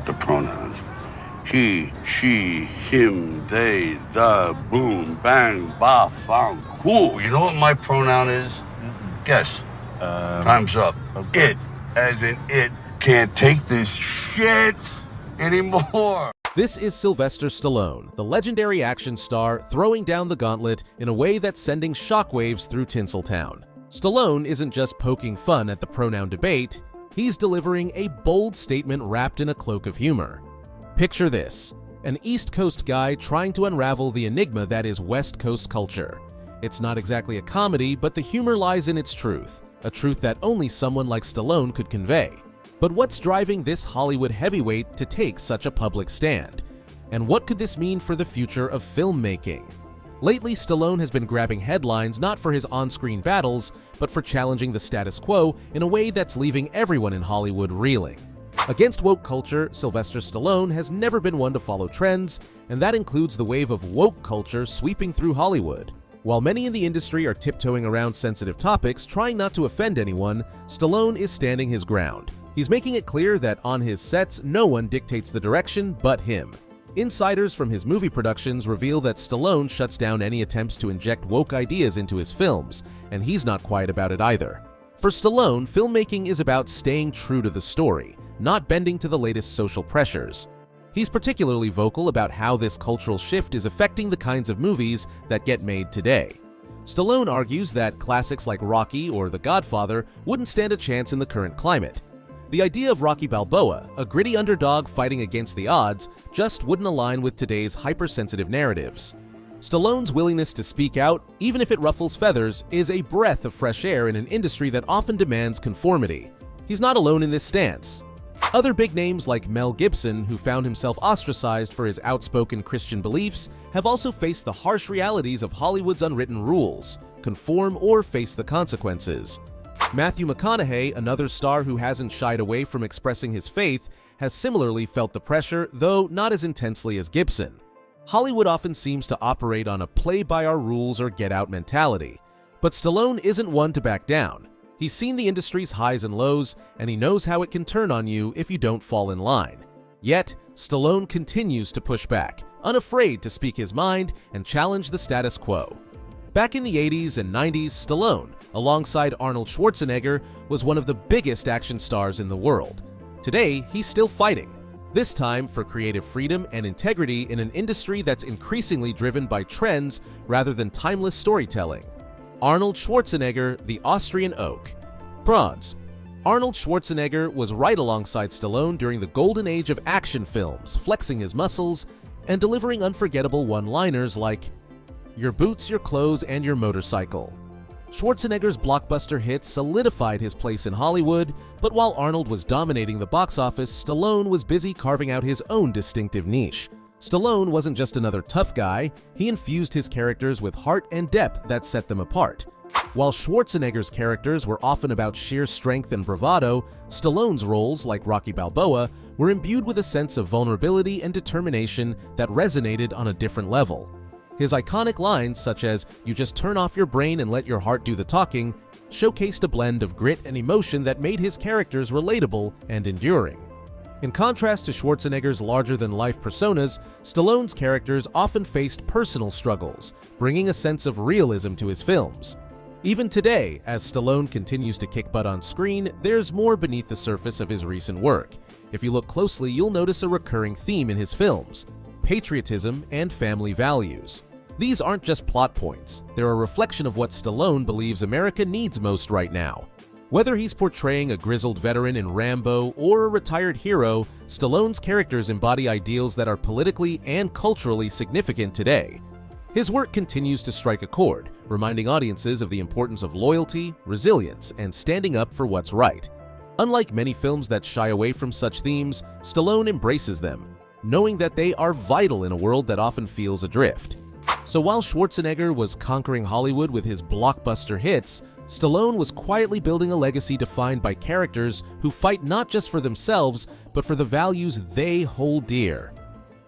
with the pronouns. He, she, him, they, the, boom, bang, ba, fang, cool. You know what my pronoun is? Guess. Time's up. Okay. It, as in it, can't take this shit anymore. This is Sylvester Stallone, the legendary action star throwing down the gauntlet in a way that's sending shockwaves through Tinseltown. Stallone isn't just poking fun at the pronoun debate, he's delivering a bold statement wrapped in a cloak of humor. Picture this, an East Coast guy trying to unravel the enigma that is West Coast culture. It's not exactly a comedy, but the humor lies in its truth, a truth that only someone like Stallone could convey. But what's driving this Hollywood heavyweight to take such a public stand? And what could this mean for the future of filmmaking? Lately, Stallone has been grabbing headlines not for his on-screen battles, but for challenging the status quo in a way that's leaving everyone in Hollywood reeling. Against woke culture, Sylvester Stallone has never been one to follow trends, and that includes the wave of woke culture sweeping through Hollywood. While many in the industry are tiptoeing around sensitive topics, trying not to offend anyone, Stallone is standing his ground. He's making it clear that on his sets, no one dictates the direction but him. Insiders from his movie productions reveal that Stallone shuts down any attempts to inject woke ideas into his films, and he's not quiet about it either. For Stallone, filmmaking is about staying true to the story, not bending to the latest social pressures. He's particularly vocal about how this cultural shift is affecting the kinds of movies that get made today. Stallone argues that classics like Rocky or The Godfather wouldn't stand a chance in the current climate. The idea of Rocky Balboa, a gritty underdog fighting against the odds, just wouldn't align with today's hypersensitive narratives. Stallone's willingness to speak out, even if it ruffles feathers, is a breath of fresh air in an industry that often demands conformity. He's not alone in this stance. Other big names like Mel Gibson, who found himself ostracized for his outspoken Christian beliefs, have also faced the harsh realities of Hollywood's unwritten rules: conform or face the consequences. Matthew McConaughey, another star who hasn't shied away from expressing his faith, has similarly felt the pressure, though not as intensely as Gibson. Hollywood often seems to operate on a play-by-our-rules or get-out mentality, but Stallone isn't one to back down. He's seen the industry's highs and lows, and he knows how it can turn on you if you don't fall in line. Yet, Stallone continues to push back, unafraid to speak his mind and challenge the status quo. Back in the 80s and 90s, Stallone, alongside Arnold Schwarzenegger, was one of the biggest action stars in the world. Today, he's still fighting, this time for creative freedom and integrity in an industry that's increasingly driven by trends rather than timeless storytelling. Arnold Schwarzenegger, the Austrian Oak. Prods. Arnold Schwarzenegger was right alongside Stallone during the golden age of action films, flexing his muscles and delivering unforgettable one-liners like, "Your boots, your clothes, and your motorcycle." Schwarzenegger's blockbuster hits solidified his place in Hollywood, but while Arnold was dominating the box office, Stallone was busy carving out his own distinctive niche. Stallone wasn't just another tough guy, he infused his characters with heart and depth that set them apart. While Schwarzenegger's characters were often about sheer strength and bravado, Stallone's roles, like Rocky Balboa, were imbued with a sense of vulnerability and determination that resonated on a different level. His iconic lines, such as "You just turn off your brain and let your heart do the talking," showcased a blend of grit and emotion that made his characters relatable and enduring. In contrast to Schwarzenegger's larger-than-life personas, Stallone's characters often faced personal struggles, bringing a sense of realism to his films. Even today, as Stallone continues to kick butt on screen, there's more beneath the surface of his recent work. If you look closely, you'll notice a recurring theme in his films: patriotism and family values. These aren't just plot points, they're a reflection of what Stallone believes America needs most right now. Whether he's portraying a grizzled veteran in Rambo or a retired hero, Stallone's characters embody ideals that are politically and culturally significant today. His work continues to strike a chord, reminding audiences of the importance of loyalty, resilience, and standing up for what's right. Unlike many films that shy away from such themes, Stallone embraces them, knowing that they are vital in a world that often feels adrift. So while Schwarzenegger was conquering Hollywood with his blockbuster hits, Stallone was quietly building a legacy defined by characters who fight not just for themselves, but for the values they hold dear.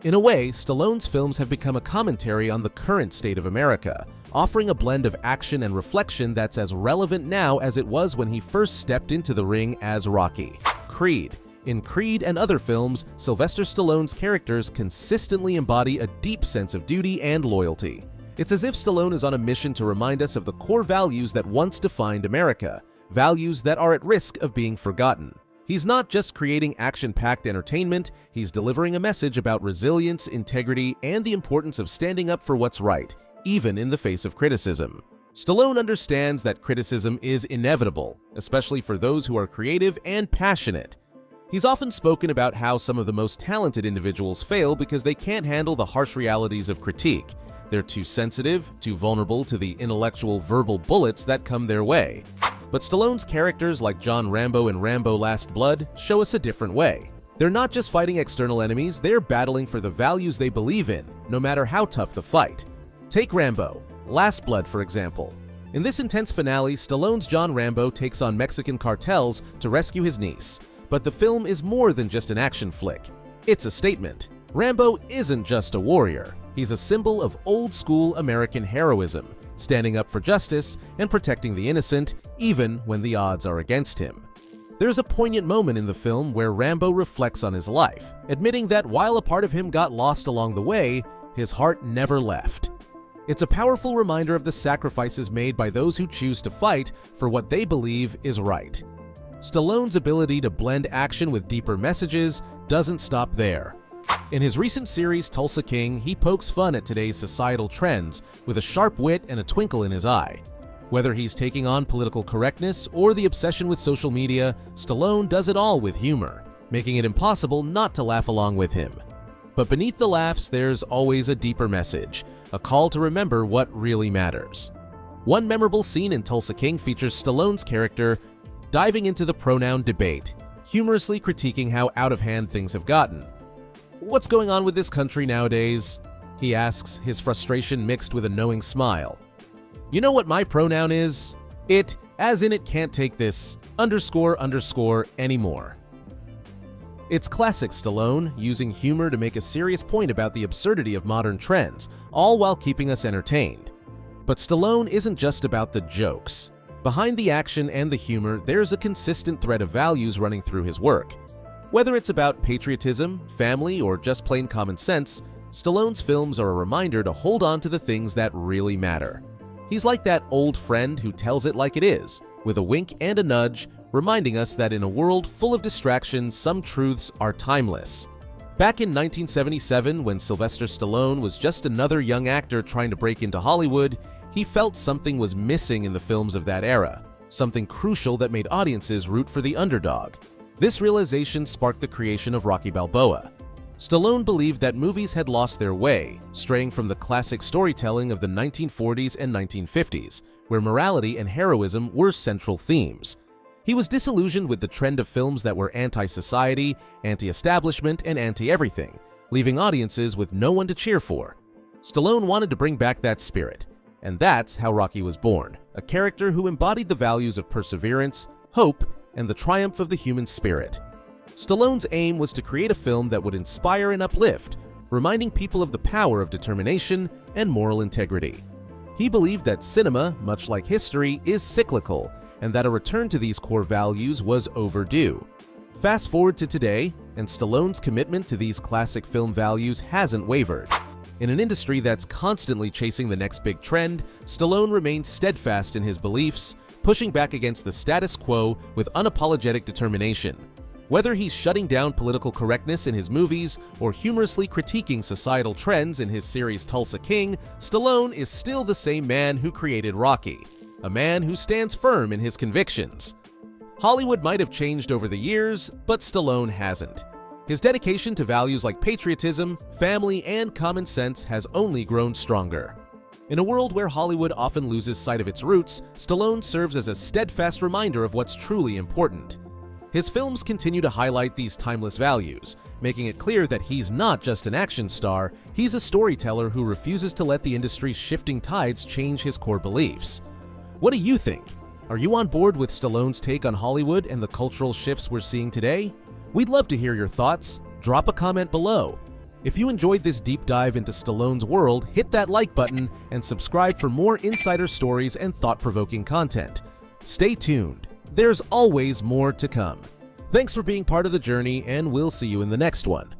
In a way, Stallone's films have become a commentary on the current state of America, offering a blend of action and reflection that's as relevant now as it was when he first stepped into the ring as Rocky. Creed. In Creed and other films, Sylvester Stallone's characters consistently embody a deep sense of duty and loyalty. It's as if Stallone is on a mission to remind us of the core values that once defined America, values that are at risk of being forgotten. He's not just creating action-packed entertainment, he's delivering a message about resilience, integrity, and the importance of standing up for what's right, even in the face of criticism. Stallone understands that criticism is inevitable, especially for those who are creative and passionate. He's often spoken about how some of the most talented individuals fail because they can't handle the harsh realities of critique. They're too sensitive, too vulnerable to the intellectual verbal bullets that come their way. But Stallone's characters like John Rambo in Rambo: Last Blood show us a different way. They're not just fighting external enemies, they're battling for the values they believe in, no matter how tough the fight. Take Rambo: Last Blood, for example. In this intense finale, Stallone's John Rambo takes on Mexican cartels to rescue his niece. But the film is more than just an action flick. It's a statement. Rambo isn't just a warrior. He's a symbol of old-school American heroism, standing up for justice and protecting the innocent, even when the odds are against him. There's a poignant moment in the film where Rambo reflects on his life, admitting that while a part of him got lost along the way, his heart never left. It's a powerful reminder of the sacrifices made by those who choose to fight for what they believe is right. Stallone's ability to blend action with deeper messages doesn't stop there. In his recent series Tulsa King, he pokes fun at today's societal trends with a sharp wit and a twinkle in his eye. Whether he's taking on political correctness or the obsession with social media, Stallone does it all with humor, making it impossible not to laugh along with him. But beneath the laughs, there's always a deeper message, a call to remember what really matters. One memorable scene in Tulsa King features Stallone's character diving into the pronoun debate, humorously critiquing how out of hand things have gotten. "What's going on with this country nowadays?" he asks, his frustration mixed with a knowing smile. "You know what my pronoun is? It, as in it can't take this __ anymore." It's classic Stallone, using humor to make a serious point about the absurdity of modern trends, all while keeping us entertained. But Stallone isn't just about the jokes. Behind the action and the humor, there's a consistent thread of values running through his work. Whether it's about patriotism, family, or just plain common sense, Stallone's films are a reminder to hold on to the things that really matter. He's like that old friend who tells it like it is, with a wink and a nudge, reminding us that in a world full of distractions, some truths are timeless. Back in 1977, when Sylvester Stallone was just another young actor trying to break into Hollywood, he felt something was missing in the films of that era, something crucial that made audiences root for the underdog. This realization sparked the creation of Rocky Balboa. Stallone believed that movies had lost their way, straying from the classic storytelling of the 1940s and 1950s, where morality and heroism were central themes. He was disillusioned with the trend of films that were anti-society, anti-establishment, and anti-everything, leaving audiences with no one to cheer for. Stallone wanted to bring back that spirit. And that's how Rocky was born, a character who embodied the values of perseverance, hope, and the triumph of the human spirit. Stallone's aim was to create a film that would inspire and uplift, reminding people of the power of determination and moral integrity. He believed that cinema, much like history, is cyclical, and that a return to these core values was overdue. Fast forward to today, and Stallone's commitment to these classic film values hasn't wavered. In an industry that's constantly chasing the next big trend, Stallone remains steadfast in his beliefs, pushing back against the status quo with unapologetic determination. Whether he's shutting down political correctness in his movies or humorously critiquing societal trends in his series Tulsa King, Stallone is still the same man who created Rocky, a man who stands firm in his convictions. Hollywood might have changed over the years, but Stallone hasn't. His dedication to values like patriotism, family, and common sense has only grown stronger. In a world where Hollywood often loses sight of its roots, Stallone serves as a steadfast reminder of what's truly important. His films continue to highlight these timeless values, making it clear that he's not just an action star, he's a storyteller who refuses to let the industry's shifting tides change his core beliefs. What do you think? Are you on board with Stallone's take on Hollywood and the cultural shifts we're seeing today? We'd love to hear your thoughts. Drop a comment below. If you enjoyed this deep dive into Stallone's world, hit that like button and subscribe for more insider stories and thought-provoking content. Stay tuned. There's always more to come. Thanks for being part of the journey, and we'll see you in the next one.